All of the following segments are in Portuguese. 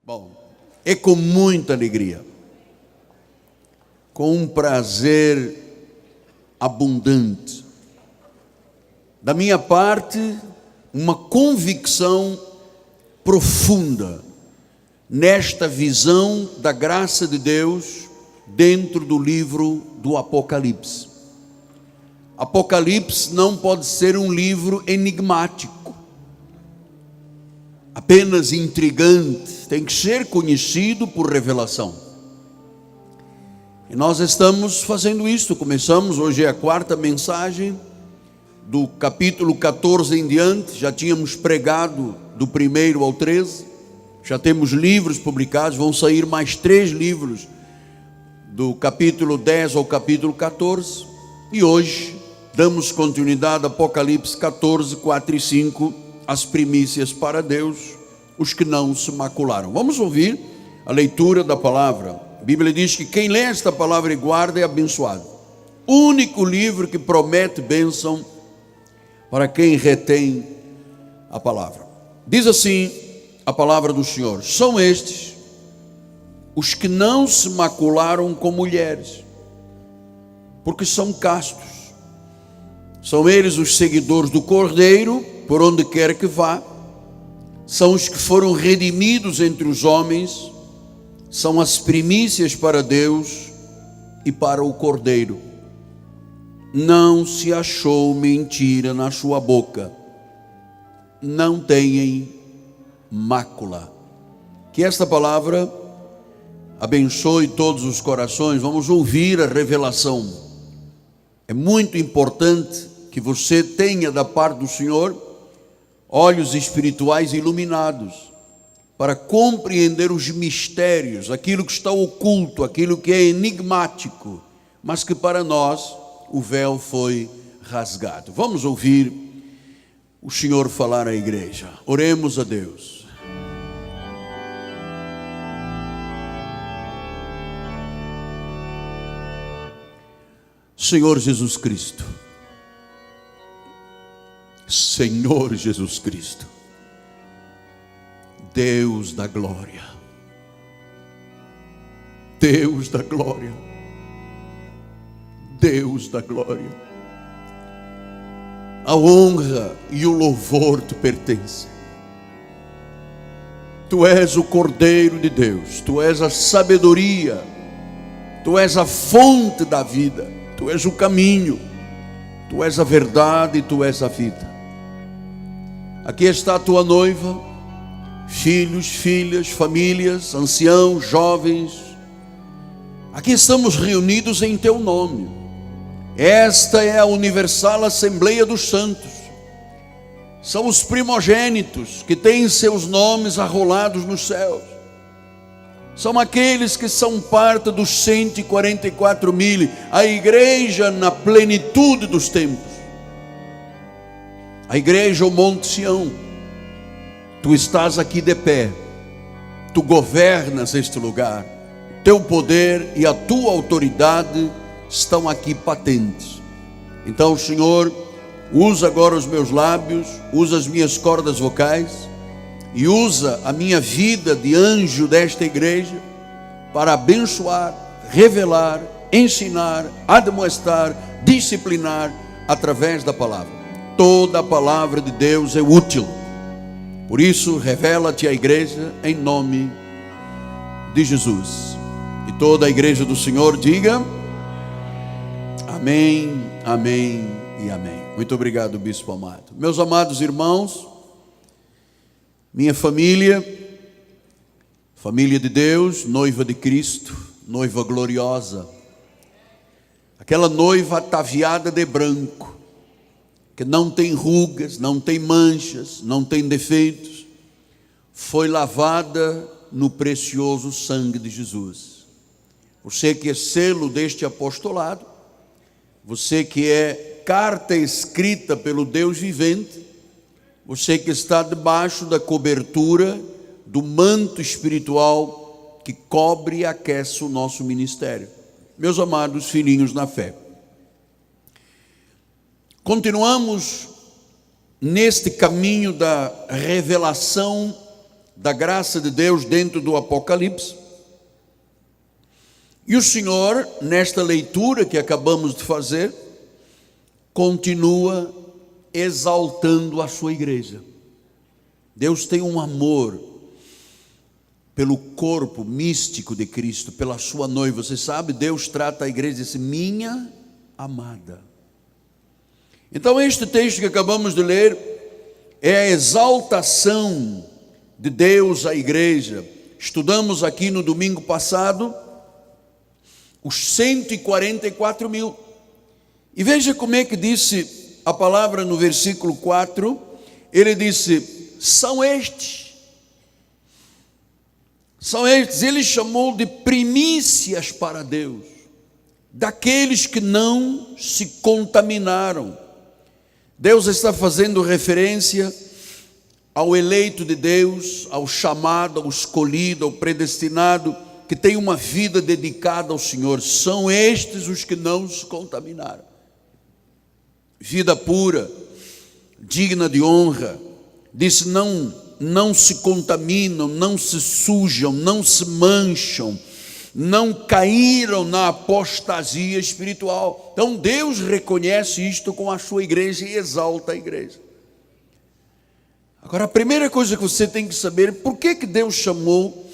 Bom, é com muita alegria, com um prazer abundante, da minha parte, uma convicção profunda nesta visão da graça de Deus dentro do livro do Apocalipse. Apocalipse não pode ser um livro enigmático, apenas intrigante, tem que ser conhecido por revelação. E nós estamos fazendo isso, começamos, hoje é a quarta mensagem, do capítulo 14 em diante, já tínhamos pregado do 1º ao 13, já temos livros publicados, vão sair mais 3 livros, do capítulo 10 ao capítulo 14, e hoje damos continuidade a Apocalipse 14, 4 e 5, as primícias para Deus, os que não se macularam. Vamos ouvir a leitura da palavra. A Bíblia diz que quem lê esta palavra e guarda é abençoado. Único livro que promete bênção para quem retém a palavra. Diz assim a palavra do Senhor: são estes os que não se macularam com mulheres, porque são castos. São eles os seguidores do Cordeiro, por onde quer que vá. São os que foram redimidos entre os homens. São as primícias para Deus e para o Cordeiro. Não se achou mentira na sua boca. Não têm mácula. Que esta palavra abençoe todos os corações. Vamos ouvir a revelação. É muito importante que você tenha da parte do Senhor olhos espirituais iluminados para compreender os mistérios, aquilo que está oculto, aquilo que é enigmático, mas que para nós o véu foi rasgado. Vamos ouvir o Senhor falar à igreja. Oremos a Deus. Senhor Jesus Cristo, Senhor Jesus Cristo, Deus da glória, Deus da glória, Deus da glória, a honra e o louvor te pertencem. Tu és o Cordeiro de Deus, Tu és a sabedoria, Tu és a fonte da vida, Tu és o caminho, Tu és a verdade e Tu és a vida. Aqui está a Tua noiva, filhos, filhas, famílias, anciãos, jovens. Aqui estamos reunidos em Teu nome. Esta é a universal Assembleia dos Santos. São os primogênitos que têm seus nomes arrolados nos céus. São aqueles que são parte dos 144 mil, a igreja na plenitude dos tempos. A igreja, o Monte Sião. Tu estás aqui de pé, Tu governas este lugar. Teu poder e a Tua autoridade estão aqui patentes. Então, Senhor, usa agora os meus lábios, usa as minhas cordas vocais e usa a minha vida de anjo desta igreja para abençoar, revelar, ensinar, admoestar, disciplinar através da palavra. Toda a palavra de Deus é útil. Por isso, revela-te à igreja em nome de Jesus. E toda a igreja do Senhor diga amém, amém e amém. Muito obrigado, bispo amado. Meus amados irmãos, minha família, família de Deus, noiva de Cristo, noiva gloriosa, aquela noiva ataviada de branco, que não tem rugas, não tem manchas, não tem defeitos, foi lavada no precioso sangue de Jesus. Você que é selo deste apostolado, você que é carta escrita pelo Deus vivente, você que está debaixo da cobertura do manto espiritual que cobre e aquece o nosso ministério. Meus amados filhinhos na fé, continuamos neste caminho da revelação da graça de Deus dentro do Apocalipse. E o Senhor, nesta leitura que acabamos de fazer, continua exaltando a sua igreja. Deus tem um amor pelo corpo místico de Cristo, pela sua noiva. Você sabe, Deus trata a igreja assim, minha amada. Então este texto que acabamos de ler é a exaltação de Deus à igreja. Estudamos aqui no domingo passado os 144 mil. E veja como é que disse a palavra no versículo 4. Ele disse, são estes, ele chamou de primícias para Deus, daqueles que não se contaminaram. Deus está fazendo referência ao eleito de Deus, ao chamado, ao escolhido, ao predestinado, que tem uma vida dedicada ao Senhor. São estes os que não se contaminaram. Vida pura, digna de honra. Disse, não se contaminam, não se sujam, não se mancham, não caíram na apostasia espiritual. Então Deus reconhece isto com a sua igreja e exalta a igreja. Agora, a primeira coisa que você tem que saber, por que Deus chamou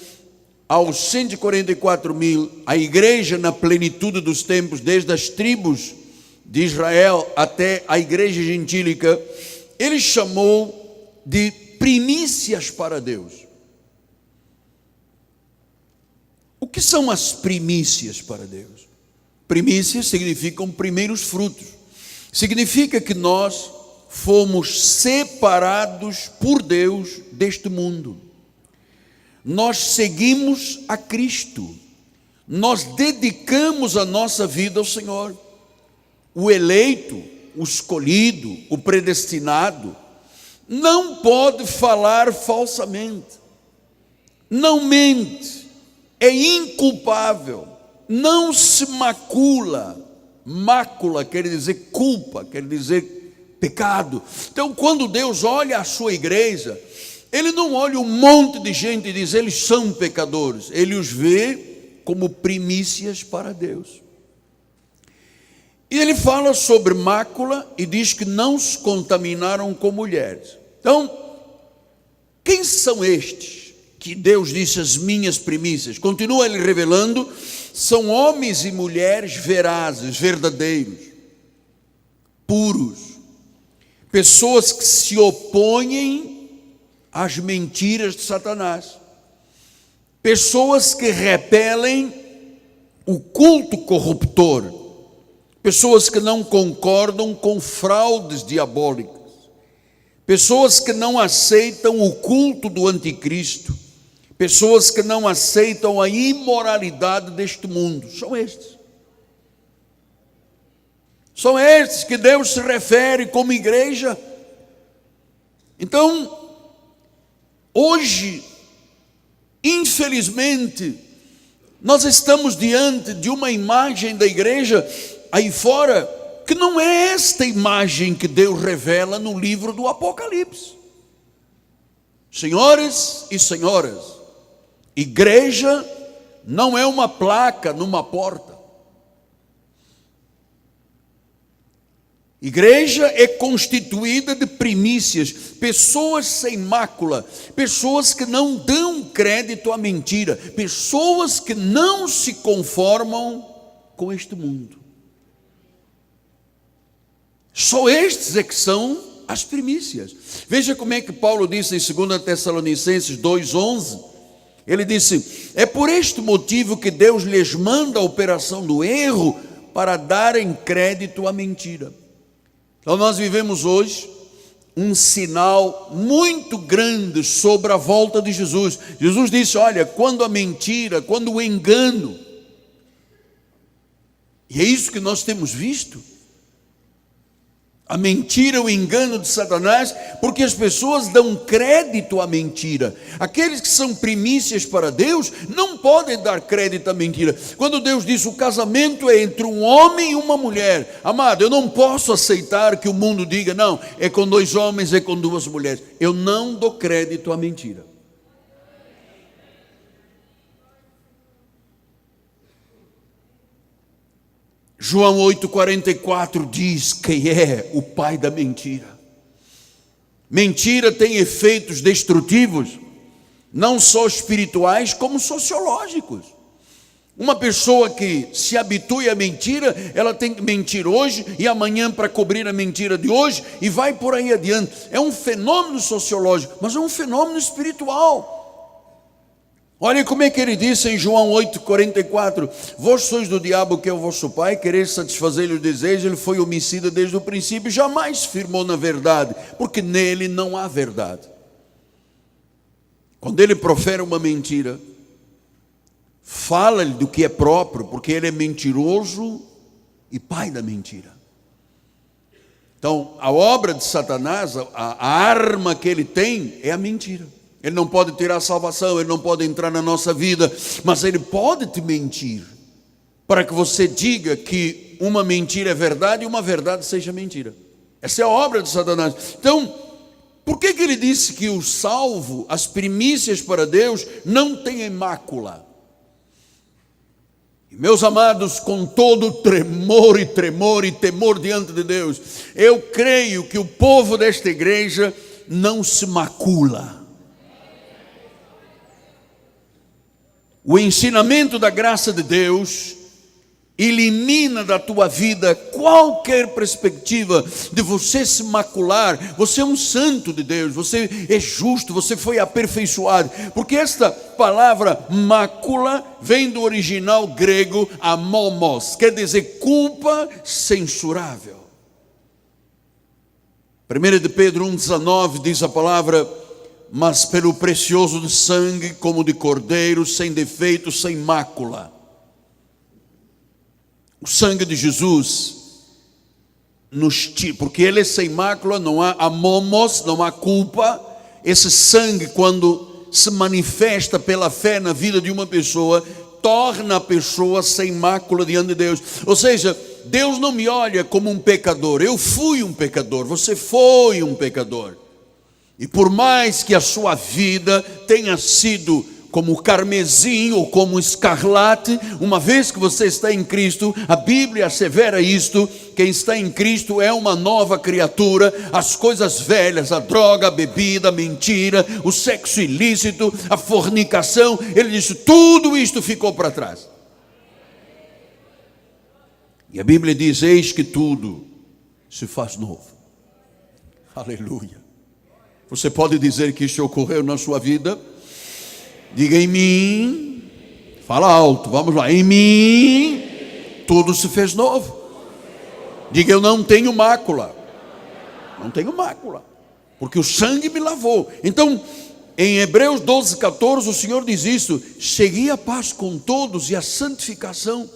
aos 144 mil, a igreja na plenitude dos tempos, desde as tribos de Israel até a igreja gentílica, ele chamou de primícias para Deus. O que são as primícias para Deus? Primícias significam primeiros frutos. Significa que nós fomos separados por Deus deste mundo. Nós seguimos a Cristo. Nós dedicamos a nossa vida ao Senhor. O eleito, o escolhido, o predestinado, não pode falar falsamente, não mente, é inculpável, não se macula. Mácula quer dizer culpa, quer dizer pecado. Então, quando Deus olha a sua igreja, Ele não olha um monte de gente e diz, eles são pecadores. Ele os vê como primícias para Deus. E ele fala sobre mácula e diz que não se contaminaram com mulheres. Então, quem são estes que Deus disse as minhas primícias? Continua ele revelando, são homens e mulheres verazes, verdadeiros, puros, pessoas que se opõem às mentiras de Satanás, pessoas que repelem o culto corruptor, pessoas que não concordam com fraudes diabólicas, pessoas que não aceitam o culto do anticristo, pessoas que não aceitam a imoralidade deste mundo. São estes. São estes que Deus se refere como igreja. Então, hoje, infelizmente, nós estamos diante de uma imagem da igreja aí fora, que não é esta imagem que Deus revela no livro do Apocalipse. Senhores e senhoras, igreja não é uma placa numa porta. Igreja é constituída de primícias, pessoas sem mácula, pessoas que não dão crédito à mentira, pessoas que não se conformam com este mundo. Só estes é que são as primícias. Veja como é que Paulo disse em 2 Tessalonicenses 2,11. Ele disse, é por este motivo que Deus lhes manda a operação do erro para darem crédito à mentira. Então nós vivemos hoje um sinal muito grande sobre a volta de Jesus. Jesus disse, olha, quando a mentira, quando o engano, e é isso que nós temos visto, a mentira, o engano de Satanás, porque as pessoas dão crédito à mentira. Aqueles que são primícias para Deus não podem dar crédito à mentira. Quando Deus diz o casamento é entre um homem e uma mulher, amado, eu não posso aceitar que o mundo diga, não, é com dois homens, é com duas mulheres. Eu não dou crédito à mentira. João 8,44 diz quem é o pai da mentira. Mentira tem efeitos destrutivos, não só espirituais, como sociológicos. Uma pessoa que se habitue à mentira, ela tem que mentir hoje e amanhã para cobrir a mentira de hoje e vai por aí adiante. É um fenômeno sociológico, mas é um fenômeno espiritual. Olha como é que ele disse em João 8,44: vós sois do diabo, que é o vosso pai, quereis satisfazer-lhe o desejo. Ele foi homicida desde o princípio, jamais firmou na verdade, porque nele não há verdade. Quando ele profere uma mentira, fala-lhe do que é próprio, porque ele é mentiroso e pai da mentira. Então, a obra de Satanás, a arma que ele tem é a mentira. Ele não pode tirar a salvação, ele não pode entrar na nossa vida, mas ele pode te mentir, para que você diga que uma mentira é verdade e uma verdade seja mentira. Essa é a obra de Satanás. Então, por que ele disse que o salvo, as primícias para Deus, não tem mácula? Meus amados, com todo tremor e temor diante de Deus, eu creio que o povo desta igreja não se macula. O ensinamento da graça de Deus elimina da tua vida qualquer perspectiva de você se macular. Você é um santo de Deus, você é justo, você foi aperfeiçoado. Porque esta palavra mácula vem do original grego amomos, quer dizer culpa censurável. 1 de Pedro 1,19 diz a palavra: mas pelo precioso de sangue, como de cordeiro, sem defeito, sem mácula. O sangue de Jesus porque ele é sem mácula, não há amomos, não há culpa. Esse sangue, quando se manifesta pela fé na vida de uma pessoa, torna a pessoa sem mácula diante de Deus. Ou seja, Deus não me olha como um pecador. Eu fui um pecador, você foi um pecador. E por mais que a sua vida tenha sido como carmesim ou como escarlate, uma vez que você está em Cristo, a Bíblia assevera isto: quem está em Cristo é uma nova criatura. As coisas velhas, a droga, a bebida, a mentira, o sexo ilícito, a fornicação, ele disse, tudo isto ficou para trás. E a Bíblia diz: eis que tudo se faz novo. Aleluia. Você pode dizer que isso ocorreu na sua vida? Diga: em mim, fala alto, vamos lá, em mim tudo se fez novo. Diga: eu não tenho mácula. Não tenho mácula, porque o sangue me lavou. Então, em Hebreus 12,14, o Senhor diz isso: segui a paz com todos e a santificação.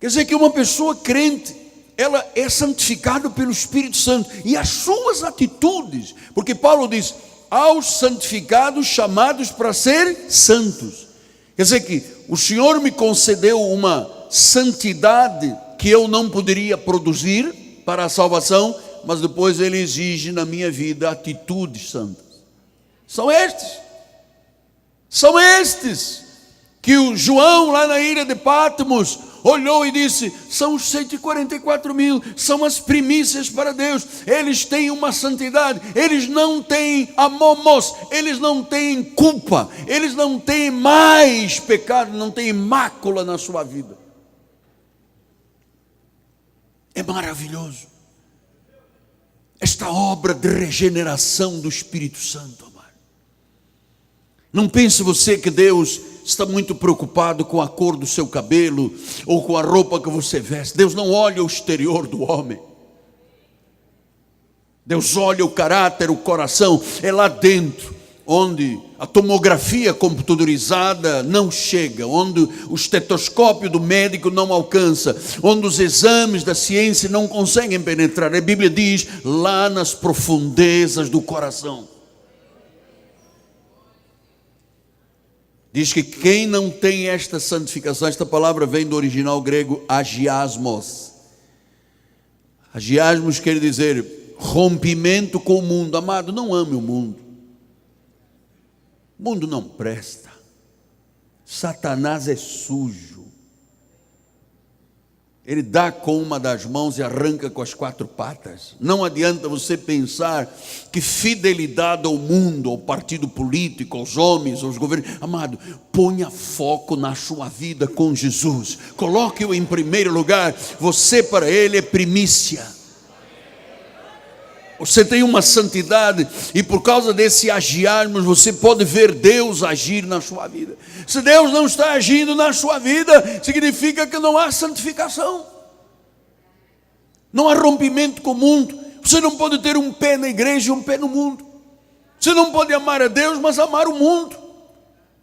Quer dizer que uma pessoa crente, ela é santificada pelo Espírito Santo, e as suas atitudes, porque Paulo diz: aos santificados chamados para ser santos. Quer dizer que o Senhor me concedeu uma santidade que eu não poderia produzir para a salvação, mas depois Ele exige na minha vida atitudes santas. São estes que o João lá na ilha de Patmos olhou e disse: são os 144.000, são as primícias para Deus. Eles têm uma santidade, eles não têm amomos, eles não têm culpa, eles não têm mais pecado, não têm mácula na sua vida. É maravilhoso esta obra de regeneração do Espírito Santo, amado. Não pense você que Deus está muito preocupado com a cor do seu cabelo ou com a roupa que você veste. Deus não olha o exterior do homem. Deus olha o caráter, o coração. É lá dentro onde a tomografia computadorizada não chega, onde o estetoscópio do médico não alcança, onde os exames da ciência não conseguem penetrar. A Bíblia diz: lá nas profundezas do coração. Diz que quem não tem esta santificação, esta palavra vem do original grego agiasmos. Agiasmos quer dizer rompimento com o mundo. Amado, não ame o mundo. O mundo não presta. Satanás é sujo. Ele dá com uma das mãos e arranca com as 4 patas. Não adianta você pensar que fidelidade ao mundo, ao partido político, aos homens, aos governos. Amado, ponha foco na sua vida com Jesus. Coloque-o em primeiro lugar. Você para Ele é primícia. Você tem uma santidade e por causa desse agiarmos, você pode ver Deus agir na sua vida. Se Deus não está agindo na sua vida, significa que não há santificação. Não há rompimento com o mundo. Você não pode ter um pé na igreja e um pé no mundo. Você não pode amar a Deus, mas amar o mundo.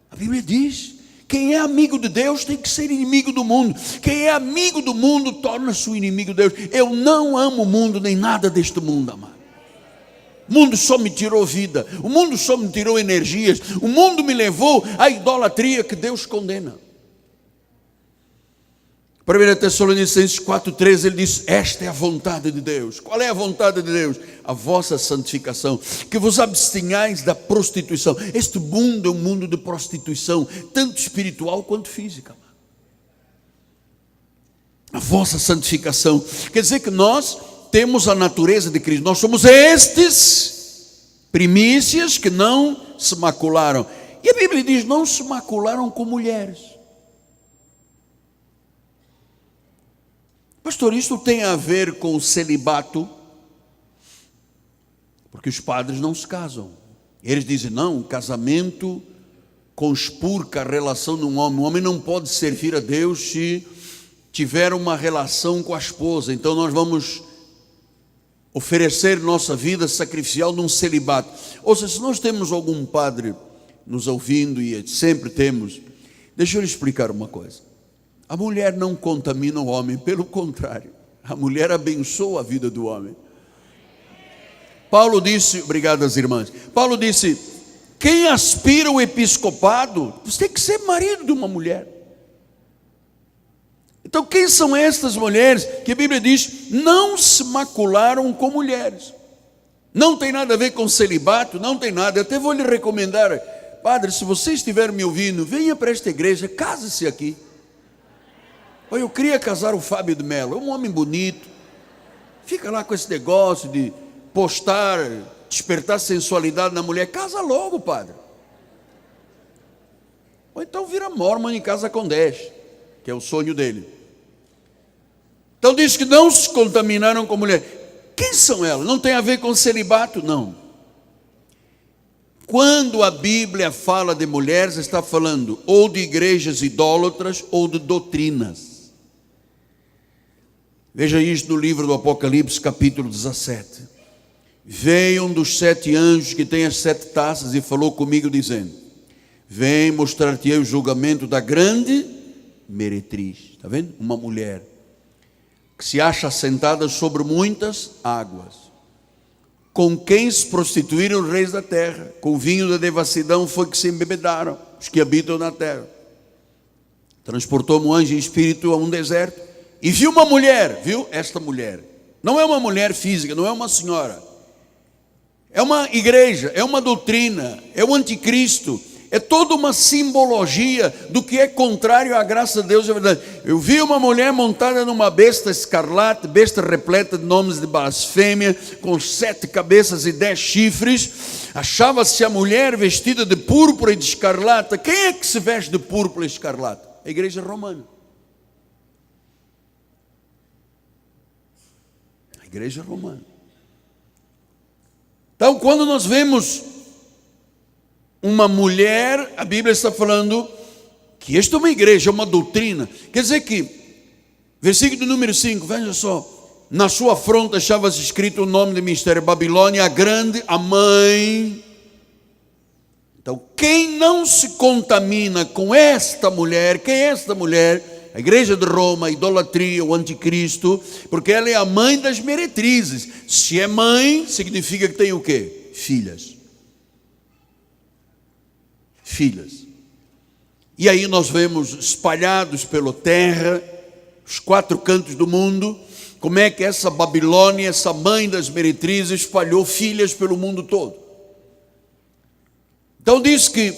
A Bíblia diz, quem é amigo de Deus tem que ser inimigo do mundo. Quem é amigo do mundo torna-se o inimigo de Deus. Eu não amo o mundo, nem nada deste mundo, amado. O mundo só me tirou vida, o mundo só me tirou energias, o mundo me levou à idolatria que Deus condena. 1 Tessalonicenses 4,13 ele diz, esta é a vontade de Deus. Qual é a vontade de Deus? A vossa santificação, que vos abstenhais da prostituição. Este mundo é um mundo de prostituição, tanto espiritual quanto física. A vossa santificação, quer dizer que nós temos a natureza de Cristo. Nós somos estes primícias que não se macularam. E a Bíblia diz, não se macularam com mulheres. Pastor, isso tem a ver com o celibato? Porque os padres não se casam. Eles dizem, não, o casamento conspurca a relação de um homem. O homem não pode servir a Deus se tiver uma relação com a esposa. Então nós vamos oferecer nossa vida sacrificial num celibato. Ou seja, se nós temos algum padre nos ouvindo, e sempre temos, deixa eu lhe explicar uma coisa. A mulher não contamina o homem, pelo contrário, a mulher abençoa a vida do homem. Paulo disse, obrigado às irmãs, Paulo disse, quem aspira o episcopado, você tem que ser marido de uma mulher. Então quem são estas mulheres que a Bíblia diz, não se macularam com mulheres? Não tem nada a ver com celibato, não tem nada. Eu até vou lhe recomendar, padre, se você estiver me ouvindo, venha para esta igreja, case-se aqui. Eu queria casar o Fábio de Mello, é um homem bonito, fica lá com esse negócio de postar, despertar sensualidade na mulher, casa logo, padre. Ou então vira mormon em casa com 10, que é o sonho dele. Então diz que não se contaminaram com mulher. Quem são elas? Não tem a ver com celibato? Não. Quando a Bíblia fala de mulheres, está falando ou de igrejas idólatras ou de doutrinas. Veja isto no livro do Apocalipse, capítulo 17. Veio um dos 7 anjos que tem as 7 taças e falou comigo dizendo, vem mostrar-te-ei o julgamento da grande meretriz. Está vendo? Uma mulher que se acha assentada sobre muitas águas, com quem se prostituíram os reis da terra, com o vinho da devassidão foi que se embebedaram os que habitam na terra. Transportou-me um anjo em espírito a um deserto, e viu uma mulher, viu? Esta mulher, não é uma mulher física, não é uma senhora, é uma igreja, é uma doutrina, é o anticristo, é toda uma simbologia do que é contrário à graça de Deus e à verdade. Eu vi uma mulher montada numa besta escarlate, besta repleta de nomes de blasfêmia, com 7 cabeças e 10 chifres. Achava-se a mulher vestida de púrpura e de escarlata. Quem é que se veste de púrpura e escarlata? A igreja romana. A igreja romana. Então, quando nós vemos uma mulher, a Bíblia está falando que esta é uma igreja, é uma doutrina. Quer dizer que, versículo número 5, veja só, na sua fronte achava-se escrito o nome do ministério, Babilônia, a grande, a mãe. Então, quem não se contamina com esta mulher, quem é esta mulher? A igreja de Roma, a idolatria, o anticristo, porque ela é a mãe das meretrizes. Se é mãe, significa que tem o quê? Filhas. Filhas. E aí nós vemos espalhados pela terra, os 4 cantos do mundo, como é que essa Babilônia, essa mãe das meretrizes, espalhou filhas pelo mundo todo. Então diz que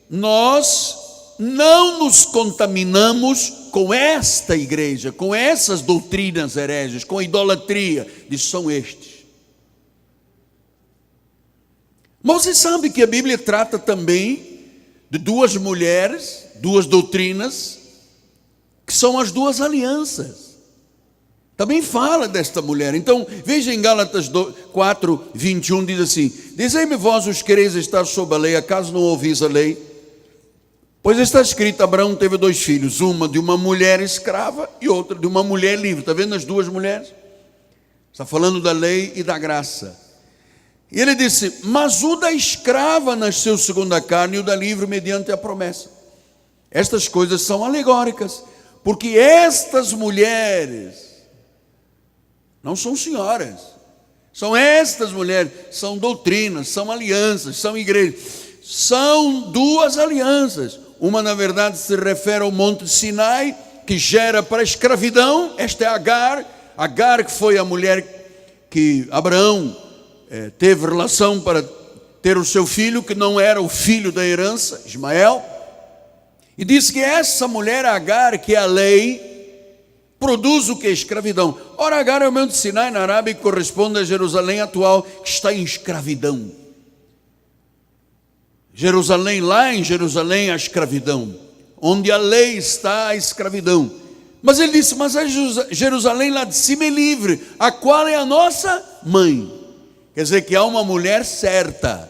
nós não nos contaminamos com esta igreja, com essas doutrinas hereges, com a idolatria, diz, são estes. Mas você sabe que a Bíblia trata também de duas mulheres, duas doutrinas, que são as duas alianças. Também fala desta mulher. Então, veja em Gálatas 4, 21, diz assim: dizei-me vós os quereis estar sob a lei, acaso não ouvis a lei? Pois está escrito, Abraão teve 2 filhos, uma de uma mulher escrava e outra de uma mulher livre. Está vendo as duas mulheres? Está falando da lei e da graça. E ele disse, mas o da escrava nasceu segundo a carne e o da livre mediante a promessa. Estas coisas são alegóricas, porque estas mulheres não são senhoras, são estas mulheres, são doutrinas, são alianças, são igrejas, são duas alianças. Uma, na verdade, se refere ao Monte Sinai, que gera para a escravidão. Esta é Agar, que foi a mulher que Abraão teve relação para ter o seu filho, que não era o filho da herança, Ismael. E diz que essa mulher Agar, que é a lei, produz o que? Escravidão. Ora, Agar é o Monte Sinai na Arábia, que corresponde a Jerusalém atual, que está em escravidão. Jerusalém, lá em Jerusalém, a escravidão. Onde a lei está, a escravidão. Mas ele disse, mas a Jerusalém lá de cima é livre, a qual é a nossa mãe. Quer dizer que há uma mulher certa,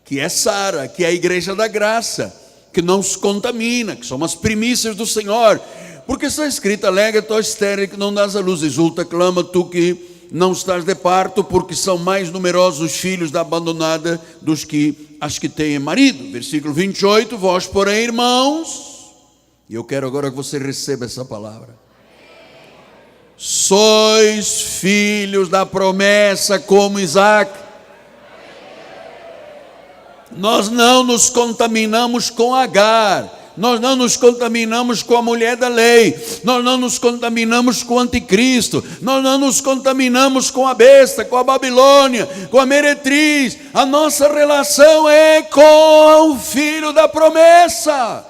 que é Sara, que é a igreja da graça, que não se contamina, que são as primícias do Senhor. Porque está escrito, alega, tu estéril que não dás a luz, exulta, clama tu que não estás de parto, porque são mais numerosos os filhos da abandonada dos que as que têm marido. Versículo 28, vós porém, irmãos, e eu quero agora que você receba essa palavra, sois filhos da promessa como Isaac. Nós não nos contaminamos com Agar, nós não nos contaminamos com a mulher da lei, nós não nos contaminamos com o anticristo, nós não nos contaminamos com a besta, com a Babilônia, com a meretriz. A nossa relação é com o filho da promessa.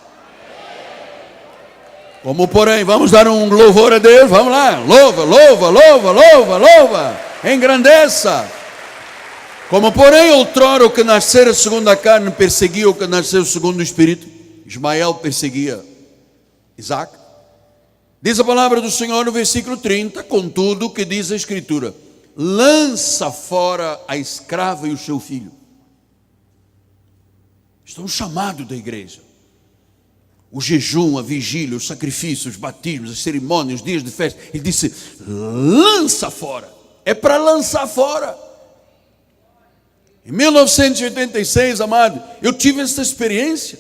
Como porém, vamos dar um louvor a Deus, vamos lá, louva, louva, louva, louva, louva, engrandeça. Como porém outrora o que nascera segundo a carne perseguia o que nasceu segundo o Espírito, Ismael perseguia Isaac. Diz a palavra do Senhor no versículo 30, contudo, o que diz a Escritura, lança fora a escrava e o seu filho. Isto é um chamado da igreja. O jejum, a vigília, os sacrifícios, os batismos, as cerimônias, os dias de festa. Ele disse, lança fora. É para lançar fora. Em 1986, amado, eu tive essa experiência.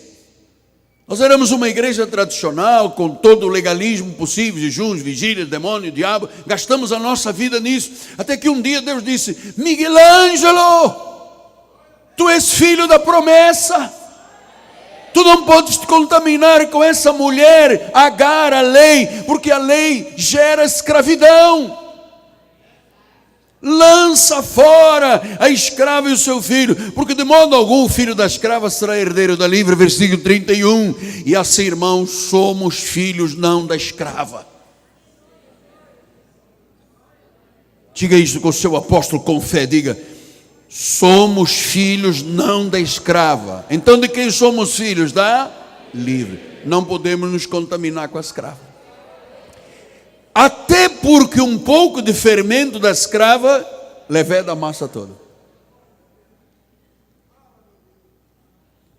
Nós éramos uma igreja tradicional, com todo o legalismo possível, jejuns, vigílias, demônio, diabo, gastamos a nossa vida nisso, até que um dia Deus disse, Miguel Ângelo, tu és filho da promessa, tu não podes te contaminar com essa mulher, Agar, a lei, porque a lei gera escravidão. Lança fora a escrava e o seu filho, porque de modo algum o filho da escrava será herdeiro da livre. Versículo 31, e assim, irmãos, somos filhos não da escrava. Diga isso com o seu apóstolo com fé, diga, somos filhos não da escrava. Então de quem somos filhos? Da livre. Não podemos nos contaminar com a escrava. Até porque um pouco de fermento da escrava leveda a massa toda.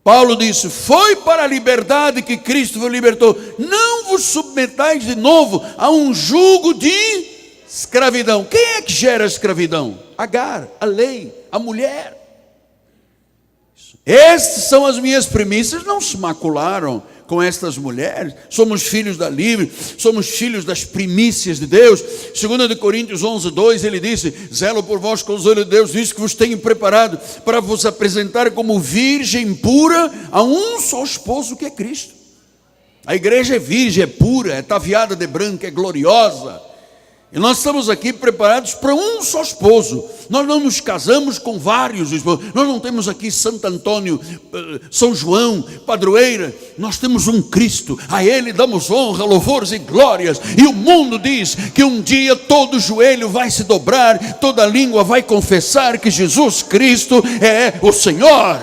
Paulo disse, foi para a liberdade que Cristo vos libertou. Não vos submetais de novo a um jugo de escravidão. Quem é que gera a escravidão? Agar, a lei, a mulher. Estas são as minhas primícias, não se macularam com estas mulheres. Somos filhos da livre, somos filhos das primícias de Deus. 2 Coríntios 11, 2, ele disse, zelo por vós com os olhos de Deus, visto que vos tenho preparado para vos apresentar como virgem pura a um só esposo, que é Cristo. A igreja é virgem, é pura, é taviada de branco, é gloriosa. E nós estamos aqui preparados para um só esposo. Nós não nos casamos com vários esposos. Nós não temos aqui Santo Antônio, São João, padroeira. Nós temos um Cristo. A Ele damos honra, louvores e glórias. E o mundo diz que um dia todo joelho vai se dobrar, toda língua vai confessar que Jesus Cristo é o Senhor.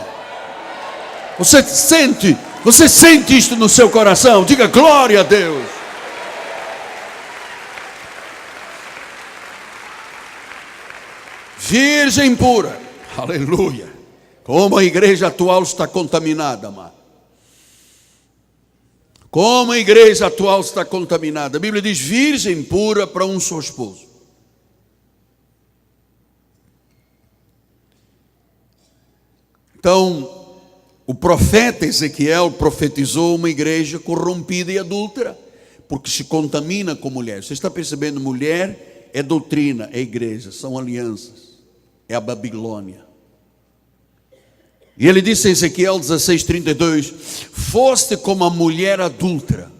Você sente isto no seu coração? Diga glória a Deus. Virgem pura, aleluia. Como a igreja atual está contaminada, amado. Como a igreja atual está contaminada. A Bíblia diz virgem pura para um só esposo. Então, o profeta Ezequiel profetizou uma igreja corrompida e adúltera, porque se contamina com mulher. Você está percebendo? Mulher é doutrina, é igreja, são alianças. É a Babilônia. E ele disse em Ezequiel 16:32: foste como a mulher adúltera.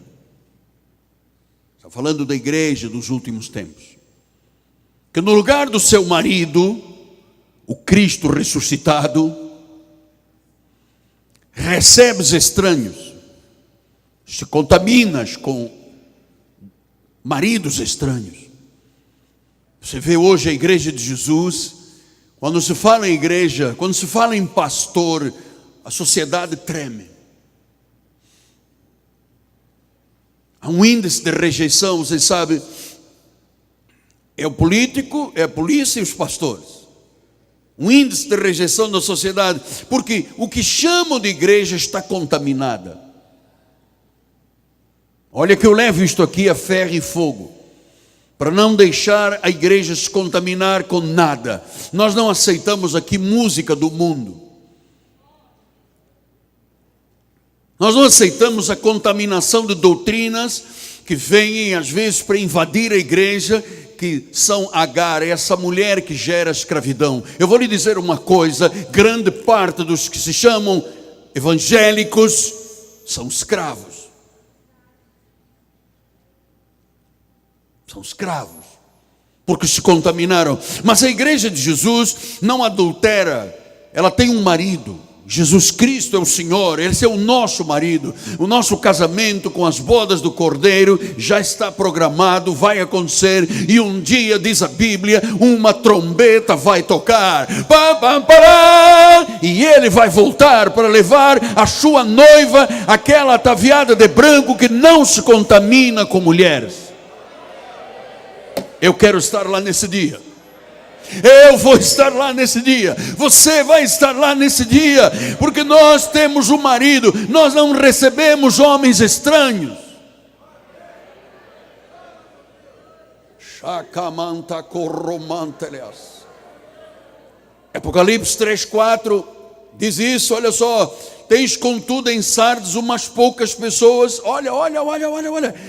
Está falando da igreja dos últimos tempos, que no lugar do seu marido, o Cristo ressuscitado, recebes estranhos, te contaminas com maridos estranhos. Você vê hoje a igreja de Jesus. Quando se fala em igreja, quando se fala em pastor, a sociedade treme. Há um índice de rejeição, vocês sabem, é o político, é a polícia e os pastores. Um índice de rejeição da sociedade, porque o que chamam de igreja está contaminada. Olha que eu levo isto aqui a ferro e fogo, para não deixar a igreja se contaminar com nada. Nós não aceitamos aqui música do mundo. Nós não aceitamos a contaminação de doutrinas que vêm às vezes para invadir a igreja, que são Agar, essa mulher que gera escravidão. Eu vou lhe dizer uma coisa: grande parte dos que se chamam evangélicos são escravos. São escravos, porque se contaminaram. Mas a igreja de Jesus não adultera. Ela tem um marido. Jesus Cristo é o Senhor. Esse é o nosso marido. O nosso casamento com as bodas do Cordeiro já está programado, vai acontecer. E um dia, diz a Bíblia, uma trombeta vai tocar. Pá, pá, pá, e ele vai voltar para levar a sua noiva, aquela ataviada de branco que não se contamina com mulheres. Eu quero estar lá nesse dia. Eu vou estar lá nesse dia. Você vai estar lá nesse dia. Porque nós temos um marido. Nós não recebemos homens estranhos. Apocalipse 3:4 diz isso, olha só. Tens contudo em Sardes umas poucas pessoas, olha,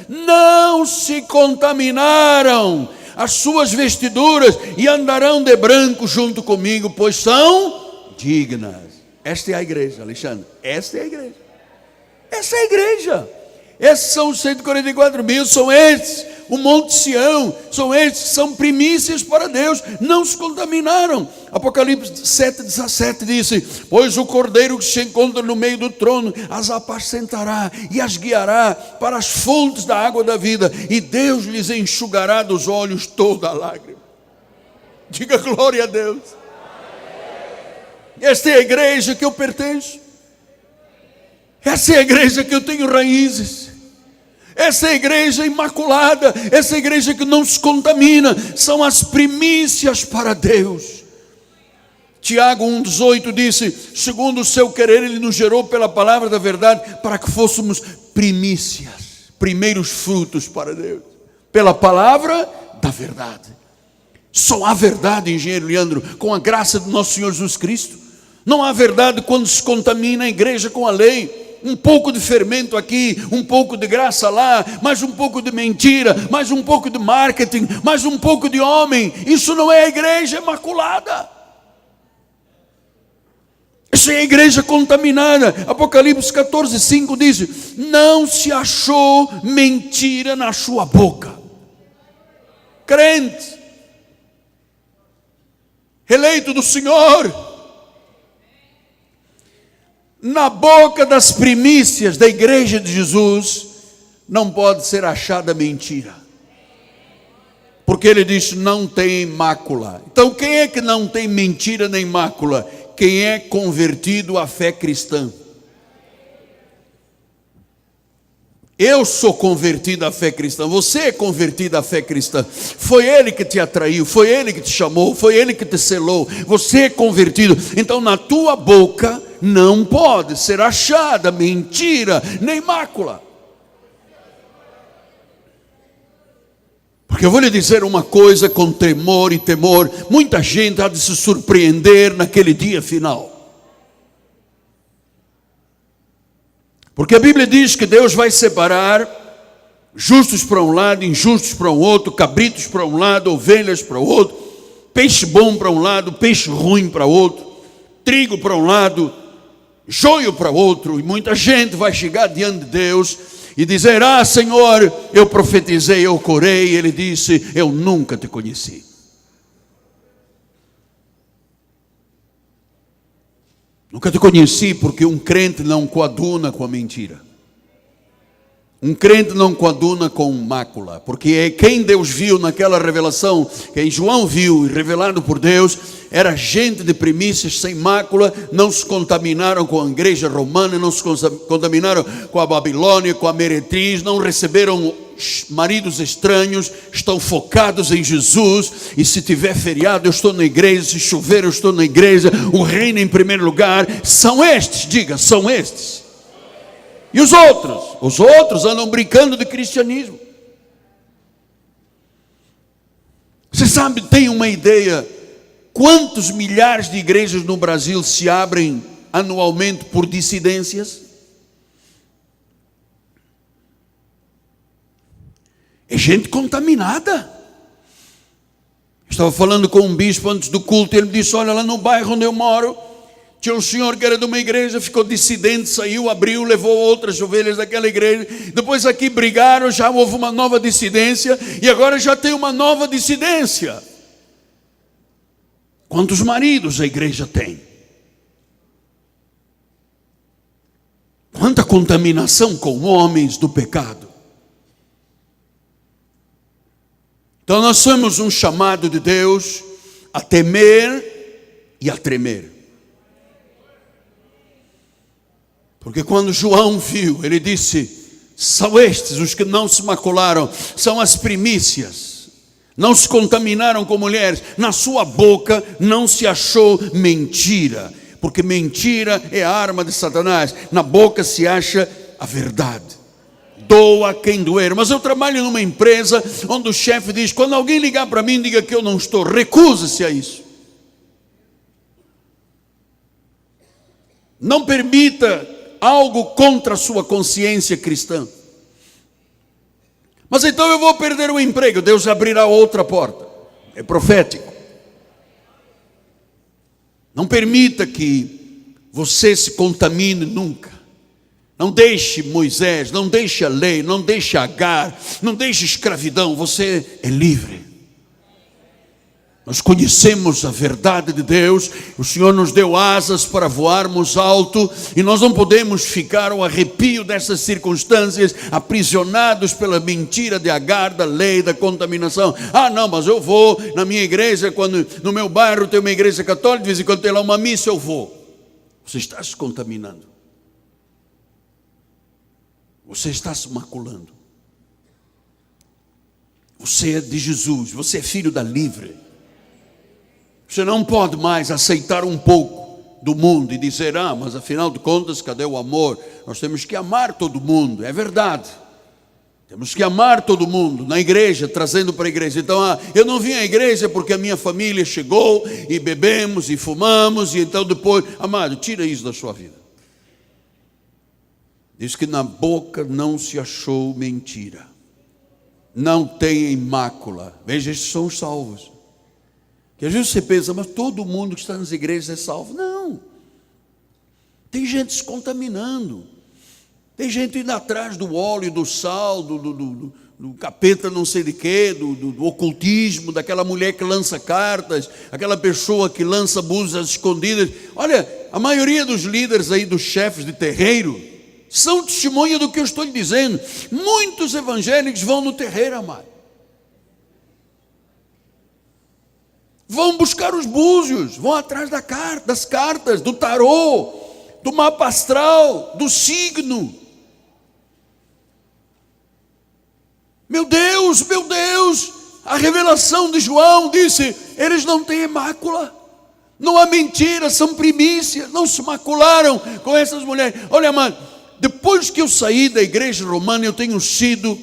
não se contaminaram as suas vestiduras e andarão de branco junto comigo, pois são dignas. Esta é a igreja, Alexandre. Esta é a igreja. Essa é a igreja. Esses são os 144 mil, são estes, o Monte Sião, são estes, são primícias para Deus, não se contaminaram. Apocalipse 7:17 disse: pois o Cordeiro que se encontra no meio do trono as apacentará e as guiará para as fontes da água da vida, e Deus lhes enxugará dos olhos toda a lágrima. Diga glória a Deus. Esta é a igreja que eu pertenço. Essa é a igreja que eu tenho raízes. Essa é a igreja imaculada. Essa é a igreja que não se contamina. São as primícias para Deus. Tiago 1:18 disse: segundo o seu querer ele nos gerou pela palavra da verdade, para que fôssemos primícias, primeiros frutos para Deus, pela palavra da verdade. Só há verdade, engenheiro Leandro, com a graça do nosso Senhor Jesus Cristo. Não há verdade quando se contamina a igreja com a lei. Um pouco de fermento aqui, um pouco de graça lá, mais um pouco de mentira, mais um pouco de marketing, mais um pouco de homem. Isso não é a igreja imaculada. Isso é a igreja contaminada. Apocalipse 14:5 diz: não se achou mentira na sua boca. crente, eleito do Senhor. Na boca das primícias da igreja de Jesus, não pode ser achada mentira. Porque ele diz, não tem mácula. Então quem é que não tem mentira nem mácula? Quem é convertido à fé cristã. Eu sou convertido à fé cristã, você é convertido à fé cristã. Foi Ele que te atraiu, foi Ele que te chamou, foi Ele que te selou. Você é convertido. Então na tua boca não pode ser achada mentira nem mácula. Porque eu vou lhe dizer uma coisa com tremor e temor. Muita gente há de se surpreender naquele dia final. Porque a Bíblia diz que Deus vai separar justos para um lado, injustos para o outro, cabritos para um lado, ovelhas para o outro, peixe bom para um lado, peixe ruim para o outro, trigo para um lado, joio para o outro. E muita gente vai chegar diante de Deus e dizer, ah, Senhor, eu profetizei, eu curei. E Ele disse, eu nunca te conheci. Nunca te conheci, porque um crente não coaduna com a mentira. Um crente não coaduna com mácula, porque é quem Deus viu naquela revelação, quem João viu e revelado por Deus, era gente de primícias sem mácula, não se contaminaram com a igreja romana, não se contaminaram com a Babilônia, com a meretriz, não receberam maridos estranhos, estão focados em Jesus. E se tiver feriado eu estou na igreja, se chover eu estou na igreja, o reino em primeiro lugar. São estes, diga, são estes. E os outros? Os outros andam brincando de cristianismo. Você sabe, tem uma ideia quantos milhares de igrejas no Brasil se abrem anualmente por dissidências? É gente contaminada. Estava falando com um bispo antes do culto, ele me disse, olha, lá no bairro onde eu moro, tinha um senhor que era de uma igreja, ficou dissidente, saiu, abriu, levou outras ovelhas daquela igreja. Depois aqui brigaram, já houve uma nova dissidência, e agora já tem uma nova dissidência. Quantos maridos a igreja tem? Quanta contaminação com homens do pecado. Então nós somos um chamado de Deus a temer e a tremer. Porque quando João viu, ele disse, são estes os que não se macularam, são as primícias, não se contaminaram com mulheres, na sua boca não se achou mentira, porque mentira é a arma de Satanás, na boca se acha a verdade. Doa quem doer. Mas eu trabalho numa empresa onde o chefe diz, quando alguém ligar para mim, diga que eu não estou, recusa-se a isso. Não permita algo contra a sua consciência cristã. Mas então eu vou perder o emprego. Deus abrirá outra porta. É profético. Não permita que você se contamine nunca. Não deixe Moisés, não deixe a lei, não deixe Agar, não deixe escravidão. Você é livre. Nós conhecemos a verdade de Deus, o Senhor nos deu asas para voarmos alto, e nós não podemos ficar ao arrepio dessas circunstâncias, aprisionados pela mentira de Agar, da lei, da contaminação. Ah não, mas eu vou na minha igreja, quando no meu bairro tem uma igreja católica, de vez em quando tem lá uma missa, eu vou. Você está se contaminando. Você está se maculando. Você é de Jesus, você é filho da livre. Você não pode mais aceitar um pouco do mundo e dizer, ah, mas afinal de contas, cadê o amor? Nós temos que amar todo mundo, é verdade. Temos que amar todo mundo, na igreja, trazendo para a igreja. Então, eu não vim à igreja porque a minha família chegou e bebemos e fumamos, e então depois, amado, tira isso da sua vida. Diz que na boca não se achou mentira. Não tem mácula. Veja, estes são os salvos. Que às vezes você pensa, mas todo mundo que está nas igrejas é salvo. Não. Tem gente se contaminando. Tem gente indo atrás do óleo, do sal, do capeta não sei de quê, do ocultismo, daquela mulher que lança cartas, aquela pessoa que lança búzios escondidas. Olha, a maioria dos líderes aí, dos chefes de terreiro, são testemunha do que eu estou lhe dizendo. Muitos evangélicos vão no terreiro, amado. Vão buscar os búzios, vão atrás das cartas, do tarô, do mapa astral, do signo. Meu Deus, a revelação de João disse, eles não têm mácula, não há mentira, são primícias, não se macularam com essas mulheres. Olha, amado, depois que eu saí da igreja romana, eu tenho sido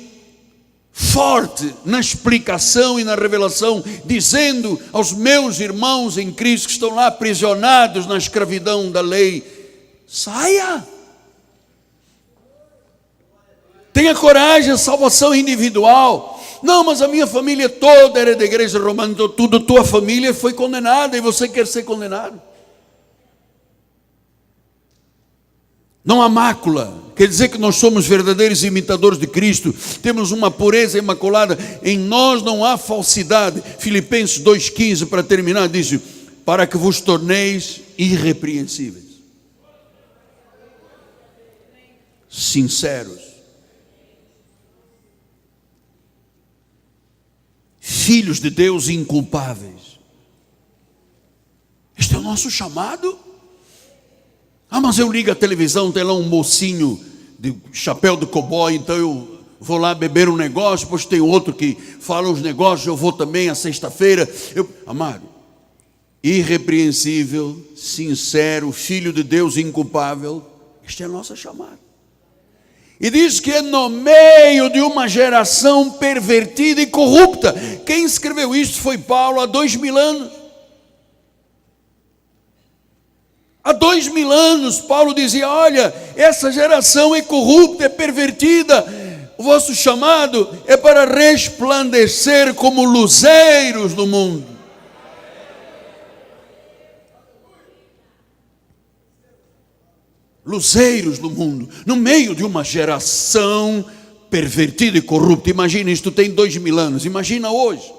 forte na explicação e na revelação, dizendo aos meus irmãos em Cristo que estão lá aprisionados na escravidão da lei, saia! Tenha coragem, a salvação individual. Não, mas a minha família toda era da igreja romana, então tudo, tua família foi condenada e você quer ser condenado. Não há mácula, quer dizer que nós somos verdadeiros imitadores de Cristo, temos uma pureza imaculada, em nós não há falsidade. Filipenses 2,15, para terminar, diz, para que vos torneis irrepreensíveis, sinceros, filhos de Deus inculpáveis. Este é o nosso chamado. Ah, mas eu ligo a televisão, tem lá um mocinho de chapéu de cowboy, então eu vou lá beber um negócio, depois tem outro que fala uns negócios, eu vou também à sexta-feira. Amado, irrepreensível, sincero, filho de Deus inculpável, este é a nossa chamada. E diz que é no meio de uma geração pervertida e corrupta. Quem escreveu isso foi Paulo há 2000 anos. Há 2000 anos Paulo dizia, olha, essa geração é corrupta, é pervertida. O vosso chamado é para resplandecer como luzeiros no mundo. Luzeiros do mundo, no meio de uma geração pervertida e corrupta. Imagina, isto tem 2000 anos, imagina hoje.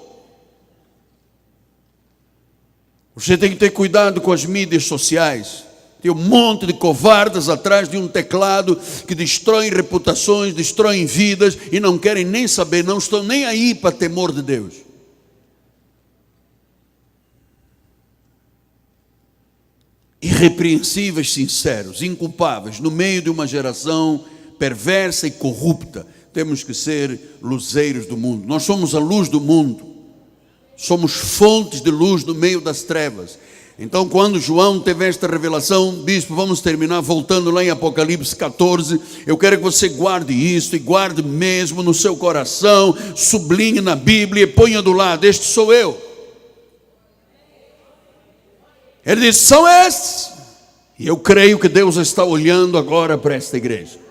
Você tem que ter cuidado com as mídias sociais. Tem um monte de covardes atrás de um teclado que destroem reputações, destroem vidas e não querem nem saber, não estão nem aí para temor de Deus. Irrepreensíveis, sinceros, inculpáveis, no meio de uma geração perversa e corrupta. Temos que ser luzeiros do mundo. Nós somos a luz do mundo. Somos fontes de luz no meio das trevas. Então, quando João teve esta revelação, bispo, vamos terminar voltando lá em Apocalipse 14. Eu quero que você guarde isso e guarde mesmo no seu coração, sublinhe na Bíblia e ponha do lado, este sou eu. Ele disse, são estes. E eu creio que Deus está olhando agora para esta igreja.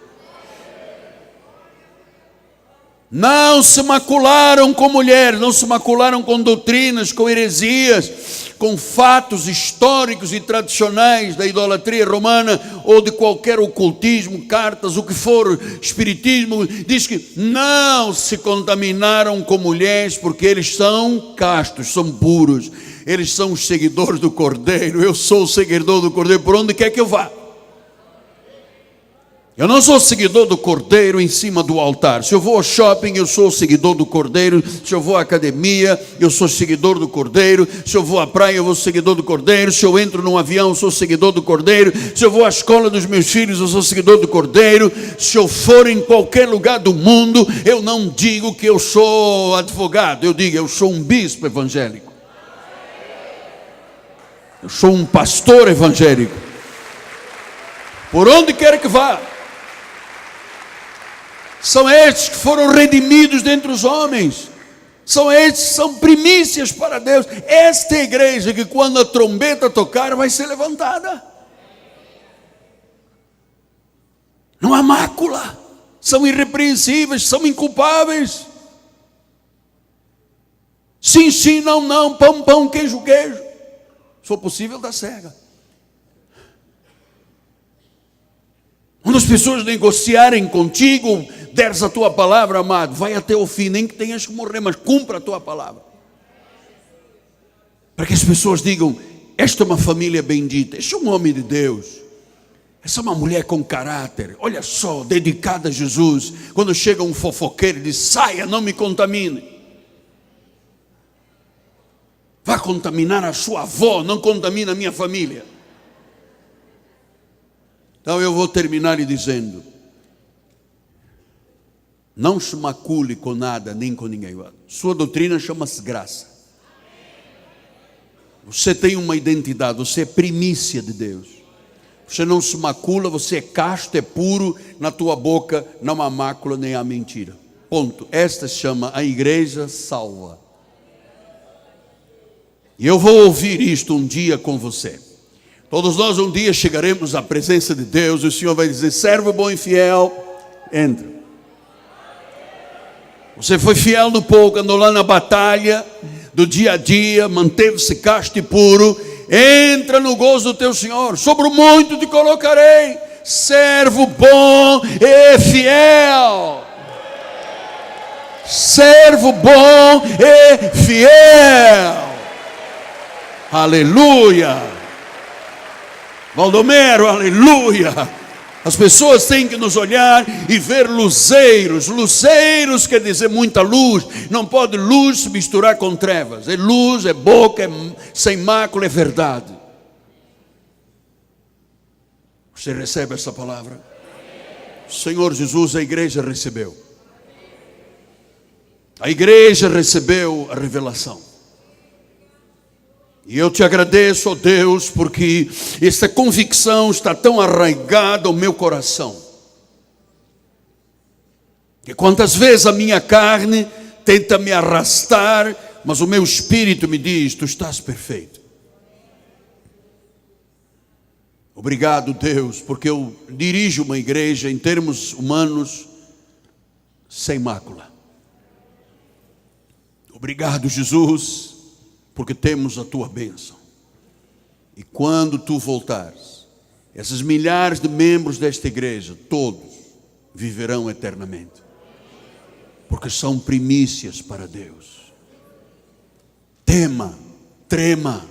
Não se macularam com mulheres, não se macularam com doutrinas, com heresias, com fatos históricos e tradicionais da idolatria romana ou de qualquer ocultismo, cartas, o que for, espiritismo. Diz que não se contaminaram com mulheres porque eles são castos, são puros. Eles são os seguidores do Cordeiro. Eu sou o seguidor do Cordeiro por onde quer que eu vá. Eu não sou seguidor do Cordeiro em cima do altar. Se eu vou ao shopping, eu sou seguidor do Cordeiro. Se eu vou à academia, eu sou seguidor do Cordeiro. Se eu vou à praia, eu vou seguidor do Cordeiro. Se eu entro num avião, eu sou seguidor do Cordeiro. Se eu vou à escola dos meus filhos, eu sou seguidor do Cordeiro. Se eu for em qualquer lugar do mundo, eu não digo que eu sou advogado. Eu digo, eu sou um bispo evangélico. Eu sou um pastor evangélico. Por onde quer que vá. São estes que foram redimidos dentre os homens. São estes que são primícias para Deus. Esta é a igreja que quando a trombeta tocar vai ser levantada. Não há mácula. São irrepreensíveis, são inculpáveis. Sim, sim, não, não, pão, pão, queijo, queijo. Se for possível, dá cega. Quando as pessoas negociarem contigo, deres a tua palavra, amado, vai até o fim, nem que tenhas que morrer, mas cumpra a tua palavra. Para que as pessoas digam, esta é uma família bendita, este é um homem de Deus. Essa é uma mulher com caráter, olha só, dedicada a Jesus. Quando chega um fofoqueiro, diz, saia, não me contamine. Vai contaminar a sua avó, não contamina a minha família. Então eu vou terminar lhe dizendo, não se macule com nada, nem com ninguém. Sua doutrina chama-se graça. Você tem uma identidade, você é primícia de Deus. Você não se macula, você é casto, é puro, na tua boca não há mácula nem há mentira. Ponto. Esta se chama a igreja salva. E eu vou ouvir isto um dia com você. Todos nós um dia chegaremos à presença de Deus e o Senhor vai dizer, servo bom e fiel, entra. Você foi fiel no pouco, andou lá na batalha do dia a dia, manteve-se casto e puro, entra no gozo do teu Senhor. Sobre o muito te colocarei, servo bom e fiel. Servo bom e fiel. Aleluia. Valdomero, aleluia. As pessoas têm que nos olhar e ver luzeiros. Luzeiros quer dizer muita luz. Não pode luz se misturar com trevas. É luz, é boca, é sem mácula, é verdade. Você recebe essa palavra? Senhor Jesus, a igreja recebeu. A igreja recebeu a revelação. E eu te agradeço, ó Deus, porque esta convicção está tão arraigada ao meu coração. Que quantas vezes a minha carne tenta me arrastar, mas o meu espírito me diz, tu estás perfeito. Obrigado, Deus, porque eu dirijo uma igreja em termos humanos sem mácula. Obrigado, Jesus, porque temos a tua bênção. E quando tu voltares, esses milhares de membros desta igreja, todos viverão eternamente, porque são primícias para Deus. Tema, trema,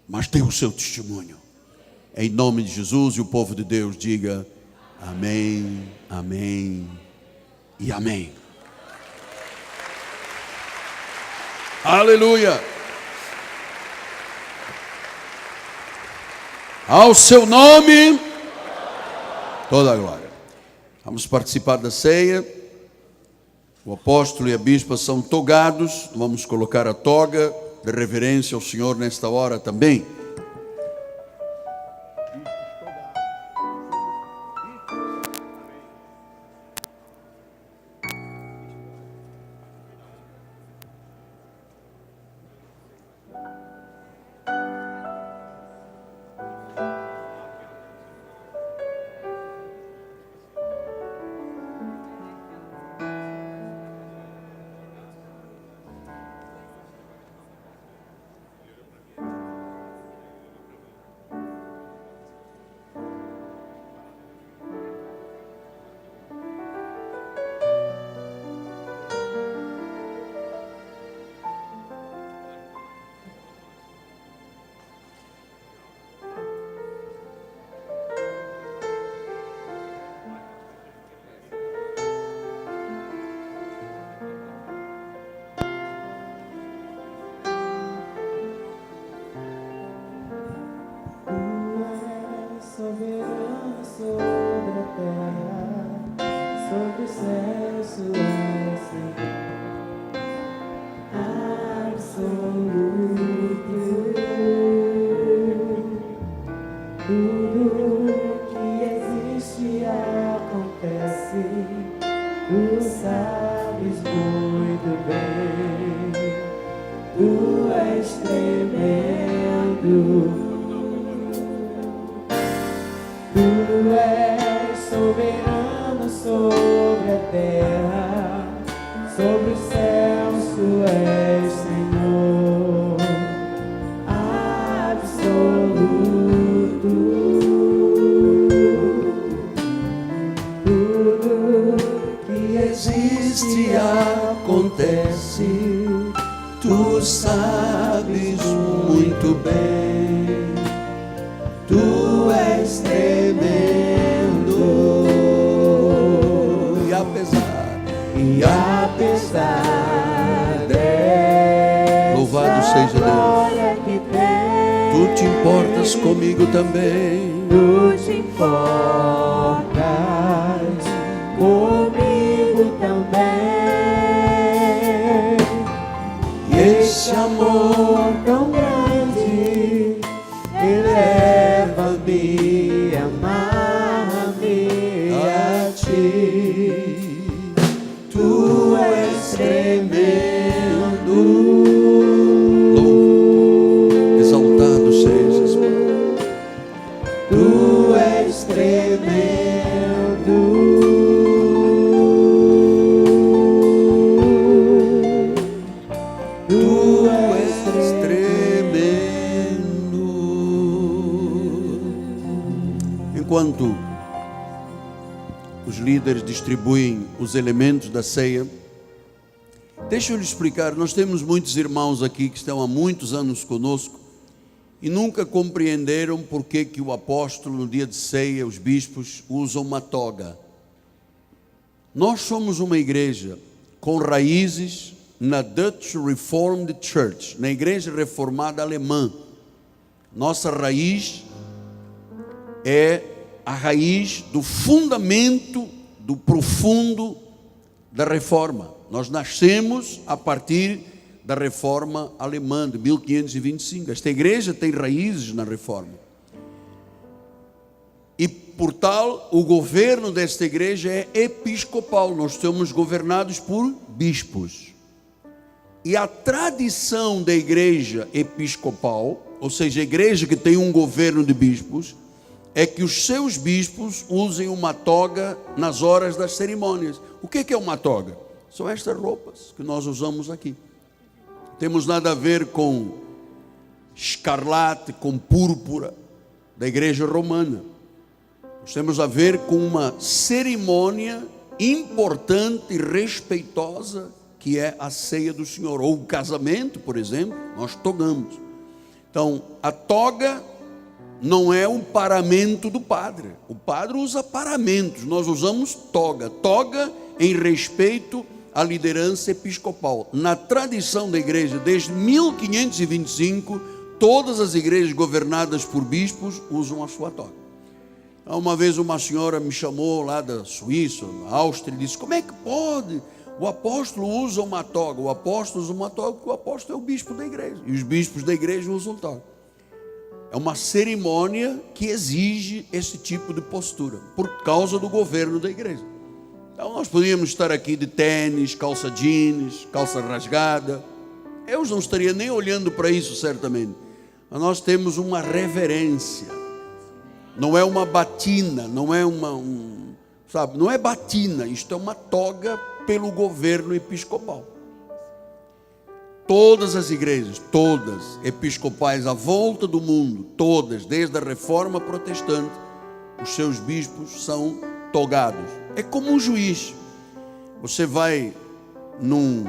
mas dê o seu testemunho. Em nome de Jesus, e o povo de Deus diga amém, amém e amém. Aleluia. Ao seu nome, toda a glória. Vamos participar da ceia. O apóstolo e a bispa são togados. Vamos colocar a toga de reverência ao Senhor nesta hora também. Soberano sobre a terra, sobre o céu, sua Senhor, absoluto. Tudo que existe acontece, tu sabes muito bem, tu és tremendo. Tu és soberano sobre a terra, sobre o céu, tu és Senhor, absoluto. Tudo existe e acontece, tu sabes muito bem, tu és tremendo, e apesar louvado seja Deus, tu te importas comigo também, tu te importas comigo também. e esse amor Tão grande eleva-me, amar-me a ti. Tu és tremendo, exaltado sejas, tu és tremendo. Tu és tremendo. Enquanto os líderes distribuem os elementos da ceia, deixa eu lhe explicar. Nós temos muitos irmãos aqui que estão há muitos anos conosco e nunca compreenderam por que o apóstolo, no dia de ceia, os bispos usam uma toga. Nós somos uma igreja com raízes na Dutch Reformed Church, na igreja reformada alemã. Nossa raiz é a raiz do fundamento, do profundo da reforma. Nós nascemos a partir da reforma alemã de 1525. Esta igreja tem raízes na reforma. E por tal, o governo desta igreja é episcopal. Nós somos governados por bispos. E a tradição da igreja episcopal, ou seja, a igreja que tem um governo de bispos, é que os seus bispos usem uma toga nas horas das cerimônias. O que é uma toga? São estas roupas que nós usamos aqui. Temos nada a ver com escarlate, com púrpura da igreja romana. Nós temos a ver com uma cerimônia importante e respeitosa, que é a ceia do Senhor, ou o casamento, por exemplo, nós togamos. Então, a toga não é um paramento do padre. O padre usa paramentos, nós usamos toga. Toga em respeito à liderança episcopal. Na tradição da igreja, desde 1525, todas as igrejas governadas por bispos usam a sua toga. Uma vez uma senhora me chamou lá da Suíça, da Áustria, e disse: como é que pode? O apóstolo usa uma toga. O apóstolo usa uma toga porque o apóstolo é o bispo da igreja. E os bispos da igreja usam toga. É uma cerimônia que exige esse tipo de postura, por causa do governo da igreja. Então nós podíamos estar aqui de tênis, calça jeans, calça rasgada. Eu não estaria nem olhando para isso certamente. Mas nós temos uma reverência. Não é uma batina, não é sabe? Não é batina, isto é uma toga pelo governo episcopal. Todas as igrejas, todas episcopais à volta do mundo, todas, desde a reforma protestante, os seus bispos são togados. É como um juiz. Você vai num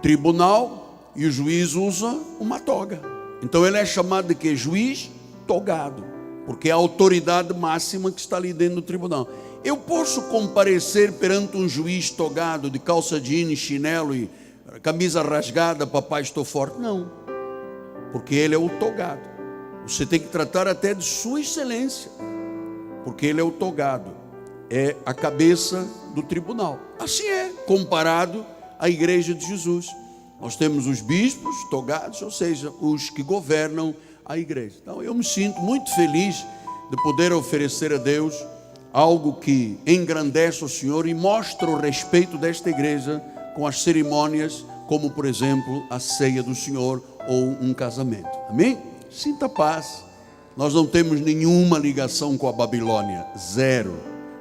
tribunal e o juiz usa uma toga. Então ele é chamado de quê? Juiz togado, porque é a autoridade máxima que está ali dentro do tribunal. Eu posso comparecer perante um juiz togado, de calça jeans, chinelo e camisa rasgada, papai estou forte? Não, porque ele é o togado. Você tem que tratar até de sua excelência, porque ele é o togado, é a cabeça do tribunal. Assim é comparado à igreja de Jesus. Nós temos os bispos togados, ou seja, os que governam a igreja. Então eu me sinto muito feliz de poder oferecer a Deus algo que engrandece o Senhor e mostra o respeito desta igreja com as cerimônias, como por exemplo a ceia do Senhor ou um casamento. Amém? Sinta paz. Nós não temos nenhuma ligação com a Babilônia, zero.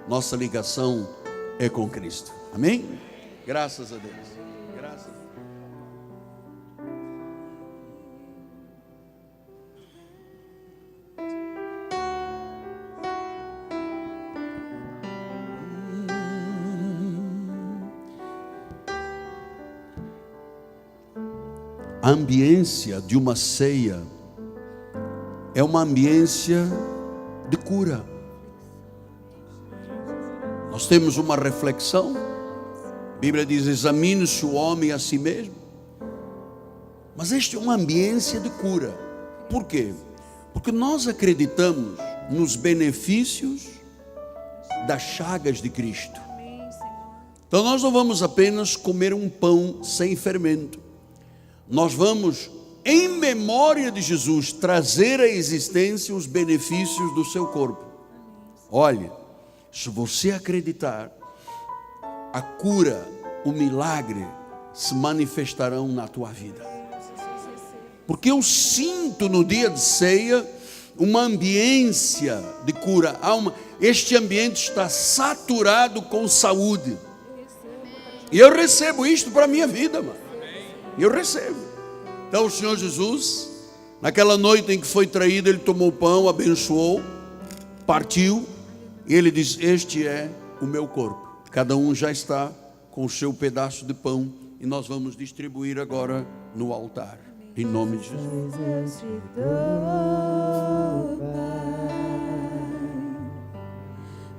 Nossa ligação é com Cristo. Amém? Graças a Deus. Graças a Deus. A ambiência de uma ceia é uma ambiência de cura. Nós temos uma reflexão. A Bíblia diz: examine-se o homem a si mesmo. Mas este é uma ambiência de cura. Por quê? Porque nós acreditamos nos benefícios das chagas de Cristo. Então nós não vamos apenas comer um pão sem fermento. Nós vamos, em memória de Jesus, trazer à existência os benefícios do seu corpo. Olhe, se você acreditar, a cura, o milagre se manifestarão na tua vida. Porque eu sinto no dia de ceia uma ambiência de cura. Este ambiente está saturado com saúde. E eu recebo isto para a minha vida, mano. Eu recebo. Então o Senhor Jesus, naquela noite em que foi traído, Ele tomou o pão, abençoou, partiu, e Ele diz: este é o meu corpo. Cada um já está com o seu pedaço de pão, e nós vamos distribuir agora no altar, em nome de Jesus. Eu te dou, Pai,